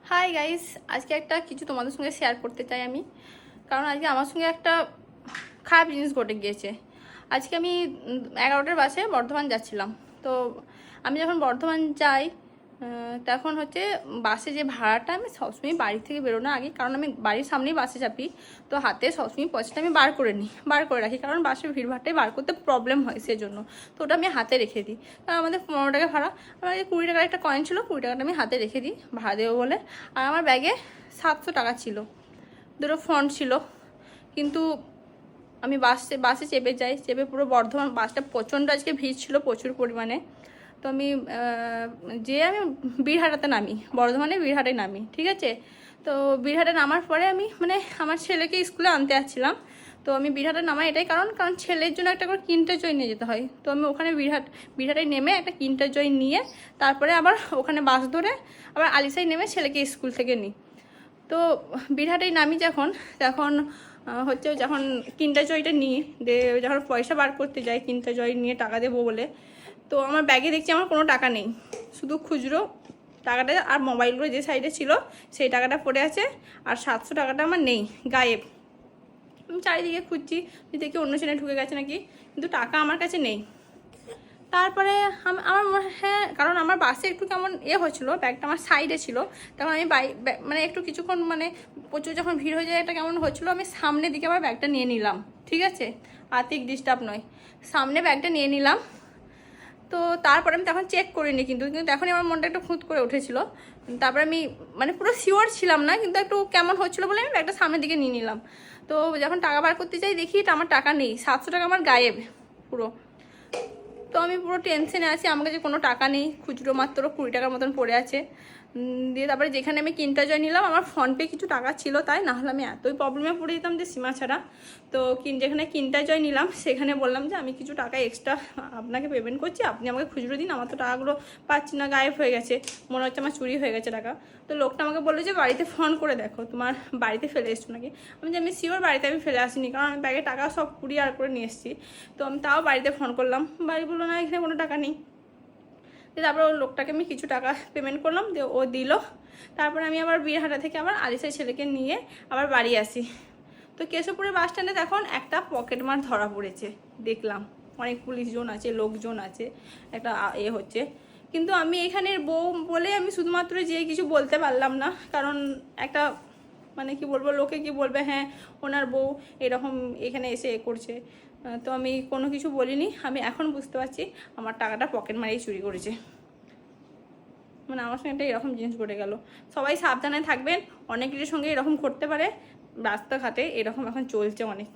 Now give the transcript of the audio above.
Hi guys, আজকে একটা কিছু তোমাদের সঙ্গে শেয়ার করতে চাই আমি। কারণ আজকে আমার সঙ্গে একটা খারাপ জিনিস ঘটে গিয়েছে। আজকে আমি 11টার বাসে বর্ধমান যাচ্ছিলাম। তো আমি যখন বর্ধমান যাই তখন হচ্ছে বাসে যে ভাড়াটা, আমি সবসময় বাড়ি থেকে বেরোনোর আগে, কারণ আমি বাড়ির সামনেই বাসে চাপি, তো হাতে সবসময় পয়সাটা আমি বার করে নিই, বার করে রাখি, কারণ বাসের ভিড়ভাড়টাই বার করতে প্রবলেম হয় সেজন্য। তো ওটা আমি হাতে রেখে দিই। কারণ আমাদের 15 টাকা ভাড়া, আমার 20 টাকার একটা কয়েন ছিল, 20 টাকাটা আমি হাতে রেখে দিই ভাড়া দেবো বলে। আর আমার ব্যাগে 700 টাকা ছিল, দুটো ফোন ছিল। কিন্তু আমি বাসে চেপে যাই, চেপে পুরো বর্ধমান, বাসটা প্রচণ্ড আজকে ভিড় ছিল প্রচুর পরিমাণে। তো আমি আমি বীরহাটাতে নামি, বর্ধমানে বীরহাটায় নামি, ঠিক আছে। তো বীরহাটে নামার পরে আমি আমার ছেলেকে স্কুলে আনতে আসছিলাম। তো আমি বীরহাটে নামাই এটাই কারণ ছেলের জন্য একটা করে কিন্ডার জয় নিয়ে যেতে হয়। তো আমি ওখানে বীরহাটায় নেমে একটা কিন্ডার জয় নিয়ে তারপরে আবার ওখানে বাস ধরে আবার আলিশায় নেমে ছেলেকে স্কুল থেকে নিই। তো বীরহাটেই নামি যখন, তখন হচ্ছে যখন কিন্ডার জয়টা নিই, যখন পয়সা বার করতে যাই কিন্ডার জয় নিয়ে টাকা দেবো বলে, তো আমার ব্যাগে দেখছি আমার কোনো টাকা নেই, শুধু খুচরো টাকাটা আর মোবাইলগুলো যে সাইডে ছিল সেই টাকাটা পড়ে আছে, আর 700 টাকাটা আমার নেই, গায়েব। আমি চারিদিকে খুঁজছি, দেখি অন্য চেনে ঢুকে গেছে নাকি, কিন্তু টাকা আমার কাছে নেই। তারপরে হ্যাঁ, কারণ আমার বাসে একটু কেমন হচ্ছিলো, ব্যাগটা আমার সাইডে ছিল, তখন আমি একটু কিছুক্ষণ প্রচুর যখন ভিড় হয়ে যায় একটা কেমন হচ্ছিলো, আমি সামনের দিকে আবার ব্যাগটা নিয়ে নিলাম, ঠিক আছে, আর্থিক ডিস্টার্ব নয়, সামনে ব্যাগটা নিয়ে নিলাম। তো তারপরে আমি তখন চেক করিনি, কিন্তু তখনই আমার মনটা একটু খুঁত করে উঠেছিল। তারপরে আমি পুরো শিওর ছিলাম না, কিন্তু একটু কেমন হচ্ছিলো বলে আমি ব্যাগটা সামনের দিকে নিয়ে নিলাম। তো যখন টাকা বার করতে চাই দেখি আমার টাকা নেই, 700 টাকা আমার গায়েব পুরো। তো আমি পুরো টেনশনে আছি, আমার কাছে কোনো টাকা নেই, খুচরো মাত্র 20 টাকার মতন পড়ে আছে। দিয়ে তারপরে যেখানে আমি কিনতে জয় নিলাম, আমার ফোনপে কিছু টাকা ছিল, তাই না হলে আমি এতই প্রবলেমে পড়ে যেতাম যে সীমা ছাড়া। তো যেখানে কিনতে জয় নিলাম সেখানে বললাম যে আমি কিছু টাকা এক্সট্রা আপনাকে পেমেন্ট করছি, আপনি আমাকে খুচরো দিন, আমার তো টাকাগুলো পাচ্ছি না, গায়েব হয়ে গেছে, মনে হচ্ছে আমার চুরি হয়ে গেছে টাকা। তো লোকটা আমাকে বললো যে বাড়িতে ফোন করে দেখো তোমার বাড়িতে ফেলে এসছো নাকি। আমি শিওর বাড়িতে আমি ফেলে আসিনি, কারণ আমি ব্যাগে টাকা সব কুরিয়ার করে নিয়ে এসেছি। তো আমি তাও বাড়িতে ফোন করলাম, বাড়ি বললো না এখানে কোনো টাকা নেই। তারপর ওই লোকটাকে আমি কিছু টাকা পেমেন্ট করলাম, দিয়ে ও দিল। তারপরে আমি আবার বীরহাটা থেকে আবার আলিশার ছেলেকে নিয়ে আবার বাড়ি আসি। তো কেশবপুরের বাস স্ট্যান্ডে এখন একটা পকেট মার ধরা পড়েছে, দেখলাম অনেক পুলিশজন আছে, লোকজন আছে, একটা হচ্ছে। কিন্তু আমি এখানের বউ বলে আমি শুধুমাত্র যে কিছু বলতে পারলাম না, কারণ একটা কি বলবো, লোকে কি বলবে, হ্যাঁ ওনার বউ এরকম এখানে এসে করছে। তো আমি কোনো কিছু বলিনি। আমি এখন বুঝতে পারছি আমার টাকাটা পকেট মারেই চুরি করেছে। আমার সঙ্গে একটা এরকম জিনিস ঘটে গেল। সবাই সাবধানে থাকবেন, অনেকের সঙ্গে এরকম করতে পারে, রাস্তাঘাটে এরকম এখন চলছে অনেক।